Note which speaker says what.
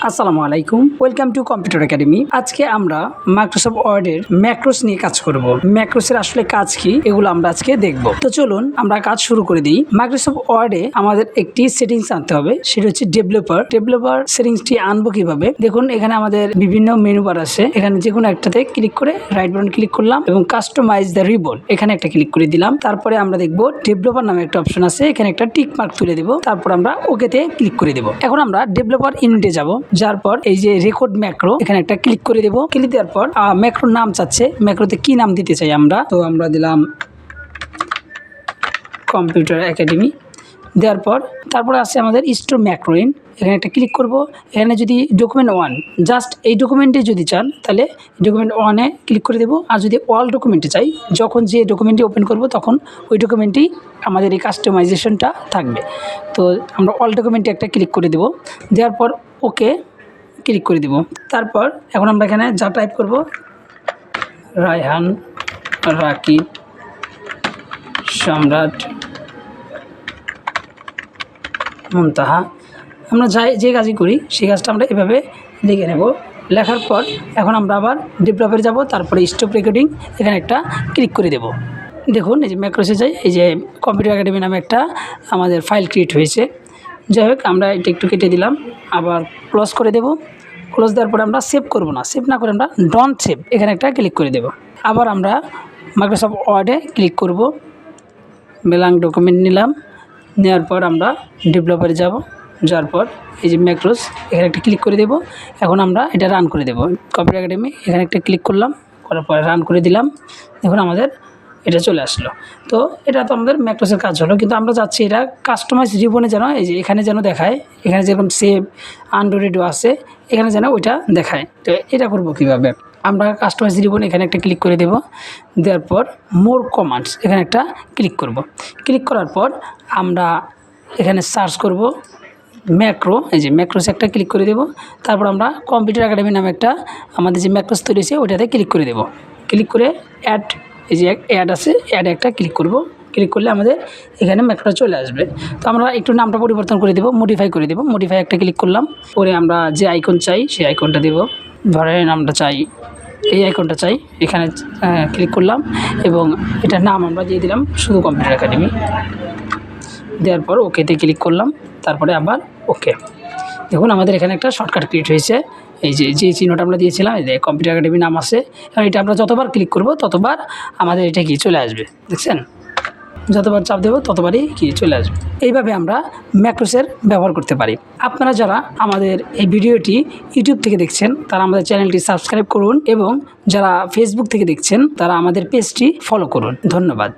Speaker 1: আসসালামু আলাইকুম, welcome to computer academy. আজকে আমরা মাইক্রোসফট ওয়ার্ডের ম্যাক্রোস নিয়ে কাজ করব। ম্যাক্রোসের আসলে কাজ কি এগুলো আমরা আজকে দেখব। তো চলুন আমরা কাজ শুরু করে দিই। মাইক্রোসফট ওয়ার্ডে আমাদের একটি সেটিংস আনতে হবে, সেটা হচ্ছে ডেভেলপার সেটিংসটি আনবো কিভাবে। দেখুন এখানে আমাদের বিভিন্ন মেনু বার আছে, এখানে যে কোনো একটাতে ক্লিক করে রাইট বাটন ক্লিক করলাম এবং কাস্টমাইজ দ্য রিবন এখানে একটা ক্লিক করে দিলাম। তারপরে আমরা দেখব ডেভেলপার নামে একটা অপশন আছে, এখানে একটা টিক মার্ক তুলে দেব। তারপর আমরা ওকেতে ক্লিক করে দেব। এখন আমরা ডেভেলপার ইউনিটে যাব, যার পর এই যে রেকর্ড ম্যাক্রো এখানে একটা ক্লিক করে দেব। ক্লিক দেওয়ার পর ম্যাক্রোর নাম চাচ্ছে, ম্যাক্রোতে কি নাম দিতে চাই আমরা, তো আমরা দিলাম কম্পিউটার একাডেমি। দেওয়ার পর তারপরে আছে আমাদের স্টোর ম্যাক্রোইন, এখানে একটা ক্লিক করব। এখানে যদি ডকুমেন্ট 1 জাস্ট এই ডকুমেন্টে যদি চান তাহলে ডকুমেন্ট 1-এ ক্লিক করে দেব। আর যদি অল ডকুমেন্টে চাই, যখন যে ডকুমেন্টটি ওপেন করব তখন ওই ডকুমেন্টেই আমাদের এই কাস্টমাইজেশনটা থাকবে। তো আমরা অল ডকুমেন্টে একটা ক্লিক করে দেব। দেওয়ার পর ওকে ক্লিক করে দেব। তারপর এখন আমরা এখানে যা টাইপ করব, রায়হান, রাকিব, সম্রাট, মুনতাহা, আমরা যে কাজই করি সেই কাজটা আমরা এভাবে লিখে নেব। লেখার পর এখন আমরা আবার ডেভেলপারে যাব, তারপরে স্টপ রেকর্ডিং এখানে একটা ক্লিক করে দেব। দেখুন এই যে ম্যাক্রোসে যাই, এই যে কম্পিউটার একাডেমি নামে একটা আমাদের ফাইল ক্রিয়েট হয়েছে। যাই হোক আমরা এটা একটু কেটে দিলাম, আবার ক্লোজ করে দেব। ক্লোজ দেওয়ার পরে আমরা সেভ করব না, সেভ না করে আমরা ডন্ট সেভ এখানে একটা ক্লিক করে দেব। আবার আমরা মাইক্রোসফট ওয়ার্ডে ক্লিক করব, ব্ল্যাঙ্ক ডকুমেন্ট নিলাম। নেওয়ার পর আমরা ডেভেলপারে যাব, যাওয়ার পর এই যে ম্যাক্রোস এখানে একটা ক্লিক করে দেব। এখন আমরা এটা রান করে দেব। কম্পিউটার একাডেমি এখানে একটা ক্লিক করলাম, করার পরে রান করে দিলাম। দেখুন আমাদের এটা চলে আসলো। তো এটা তো আমাদের ম্যাক্রোসের কাজ হলো, কিন্তু আমরা চাচ্ছি এটা কাস্টমাইজ রিবনে যেন এই যে এখানে যেন দেখায়, এখানে যেরকম সেভ আনডোরেডও আছে এখানে যেন ওইটা দেখায়। তো এটা করব কিভাবে, আমরা কাস্টমাইজ রিবন এখানে একটা ক্লিক করে দেব। দেওয়ার পর মোর কমান্ডস এখানে একটা ক্লিক করব। ক্লিক করার পর আমরা এখানে সার্চ করব ম্যাক্রো, এই যে ম্যাক্রোসে একটা ক্লিক করে দেব। তারপর আমরা কম্পিউটার একাডেমি নামে একটা আমাদের যে ম্যাক্রোস তৈরি হয়েছে ওইটাতে ক্লিক করে দেব। ক্লিক করে অ্যাড, এই যে অ্যাড আছে অ্যাডে একটা ক্লিক করব। ক্লিক করলে আমাদের এখানে ম্যাক্রোটা চলে আসবে। তো আমরা একটু নামটা পরিবর্তন করে দেব, মডিফাই করে দেব। মডিফাই একটা ক্লিক করলাম, পরে আমরা যে আইকন চাই সেই আইকনটা দেব। ধরেন আমরা চাই এই আইকনটা চাই, এখানে ক্লিক করলাম এবং এটার নাম আমরা দিয়ে দিলাম শুধু কম্পিউটার একাডেমি। দেওয়ার পর ওকেতে ক্লিক করলাম, তারপরে আবার ওকে। দেখুন আমাদের এখানে একটা শর্টকাট ক্রিয়েট হয়েছে, এই যে চিহ্নটা আমরা দিয়েছিলাম এই যে কম্পিউটার একাডেমি নাম আছে। এবং এটা আমরা যতবার ক্লিক করব ততবার আমাদের এটা কি চলে আসবে, দেখছেন, যতবার চাপ দেব ততবারই কি চলে আসবে। এইভাবে আমরা ম্যাক্রোসের ব্যবহার করতে পারি। আপনারা যারা আমাদের এই ভিডিওটি ইউটিউব থেকে দেখছেন তারা আমাদের চ্যানেলটি সাবস্ক্রাইব করুন এবং যারা ফেসবুক থেকে দেখছেন তারা আমাদের পেজটি ফলো করুন। ধন্যবাদ।